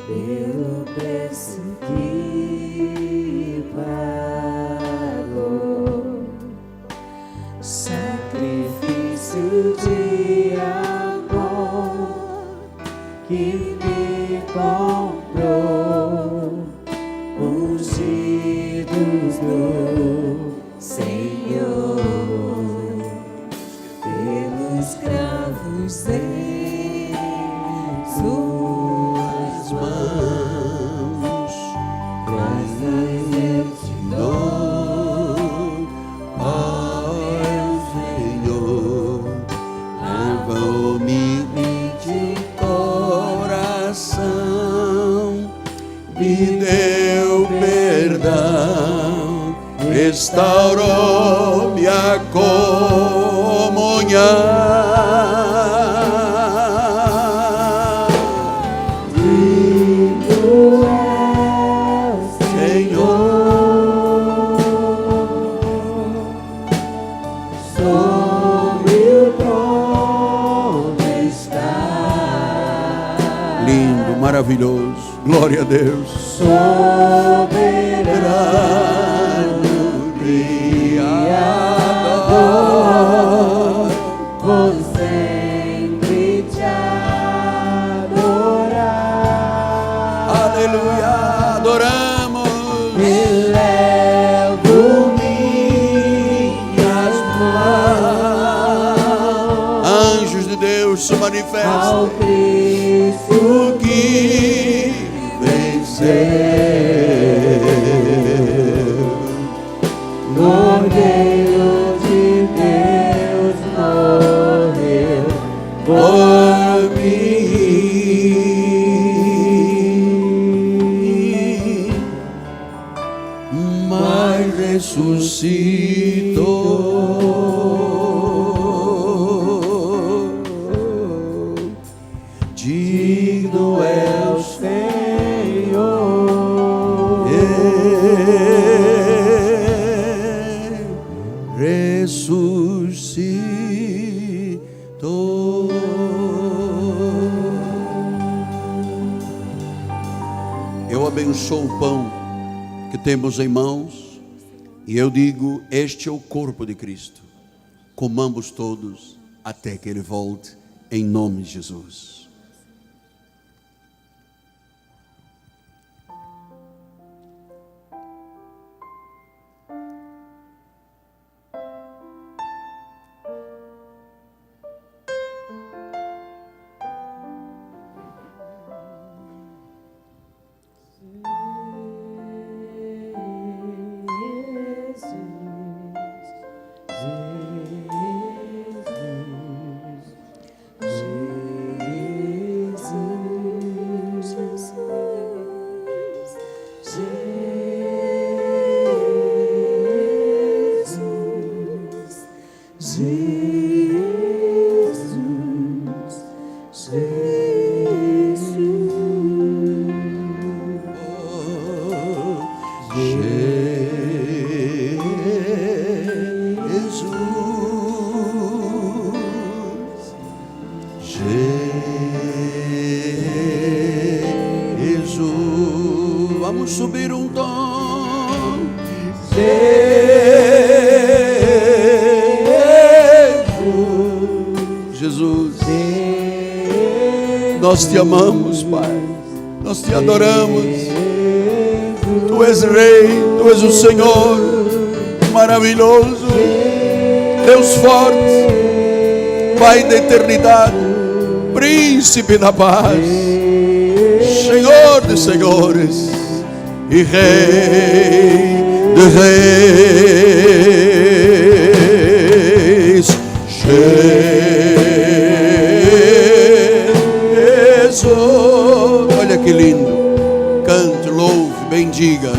pelo preço que pagou, sacrifício de amor que me comprou, ungidos do Senhor, pelos cravos em suas mãos, graças eu te dou, ó Senhor, leva humilde coração, me deu perdão, restaurou-me a comunhão. Digno és, Senhor, sobre o trono está, Lindo, maravilhoso, glória a Deus. soberano Criador, vou sempre te adorar. Aleluia, adoramos. Elevo minhas mãos Anjos de Deus se ao manifestam. Cristo O que venceu, Cordeiro de Deus morreu por mim, mas ressuscitou. Digno é o Senhor, ressuscitou. Eu abençoo o pão que temos em mãos e eu digo: este é o corpo de Cristo. Comamos todos até que Ele volte, em nome de Jesus. Jesus, Nós te amamos, Pai. Nós te adoramos. Tu és Rei, Tu és o Senhor maravilhoso, Deus forte, Pai da eternidade, Príncipe da paz, Senhor de senhores e Rei de reis. Jesus, olha que lindo. Cante, louve, bendiga.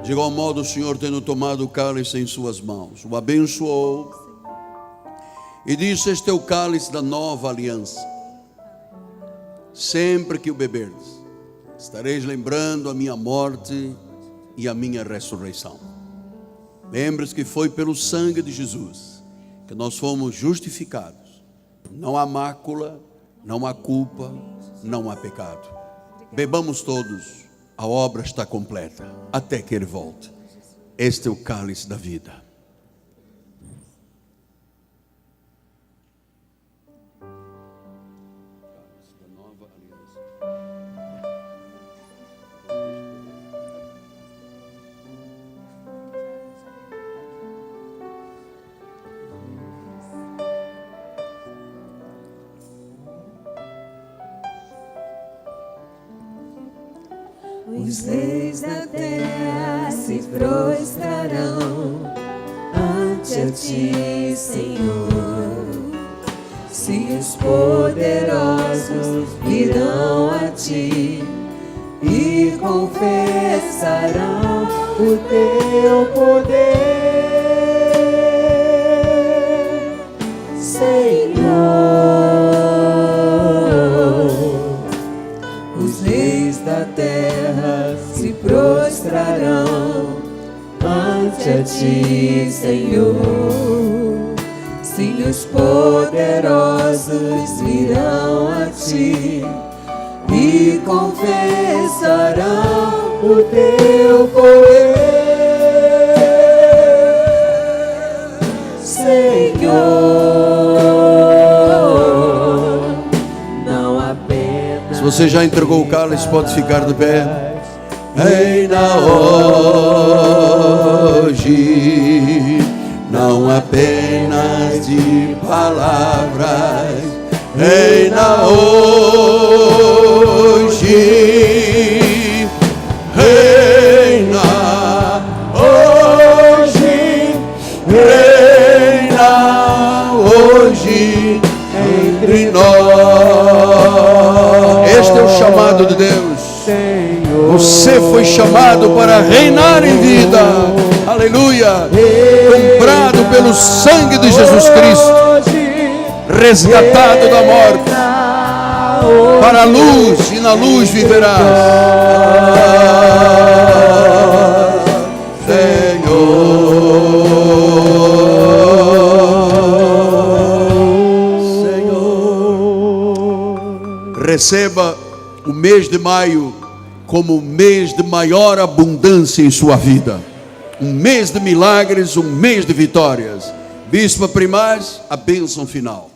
De igual modo, o Senhor, tendo tomado o cálice em suas mãos, o abençoou e disse: este é o cálice da nova aliança. Sempre que o beberdes, estareis lembrando a minha morte e a minha ressurreição. Lembre-se que foi pelo sangue de Jesus que nós fomos justificados. Não há mácula, não há culpa, não há pecado. Bebamos todos, a obra está completa, até que Ele volte. Este é o cálice da vida. Os reis da terra se prostrarão ante a ti, Senhor. Se os poderosos virão a ti e confessarão o teu poder, Senhor. Os reis da terra se prostrarão ante a ti, Senhor. Sim, os poderosos virão a ti e confessarão o teu poder, Senhor. Não apenas. Se você já entregou o cálice, pode ficar de pé. Reina hoje, não apenas de palavras. Reina hoje, reina hoje, reina hoje entre nós. Este é o chamado de Deus. Você foi chamado para reinar em vida. Aleluia. Comprado pelo sangue de Jesus Cristo, resgatado da morte, para a luz, e na luz viverás. Senhor. Receba o mês de maio como um mês de maior abundância em sua vida. Um mês de milagres, um mês de vitórias. Bispa Primaz, a bênção final.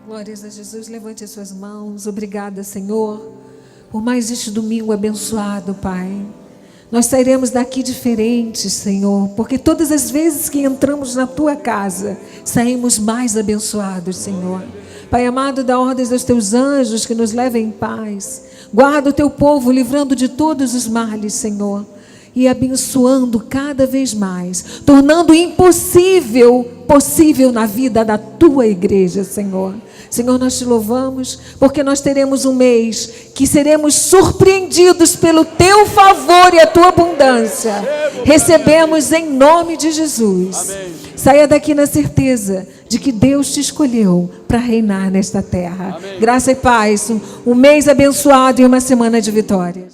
Glórias a Jesus, levante as suas mãos. Obrigada, Senhor, por mais este domingo abençoado, Pai. Nós sairemos daqui diferentes, Senhor, porque todas as vezes que entramos na Tua casa, saímos mais abençoados, Senhor. Pai amado, dá ordens aos Teus anjos que nos levem em paz. Guarda o Teu povo, livrando de todos os males, Senhor. E abençoando cada vez mais, tornando impossível possível na vida da Tua igreja, Senhor. Senhor, nós Te louvamos, porque nós teremos um mês que seremos surpreendidos pelo Teu favor e a Tua abundância. Recebemos em nome de Jesus. Amém. Saia daqui na certeza de que Deus te escolheu para reinar nesta terra. Amém. Graça e paz, um mês abençoado e uma semana de vitórias.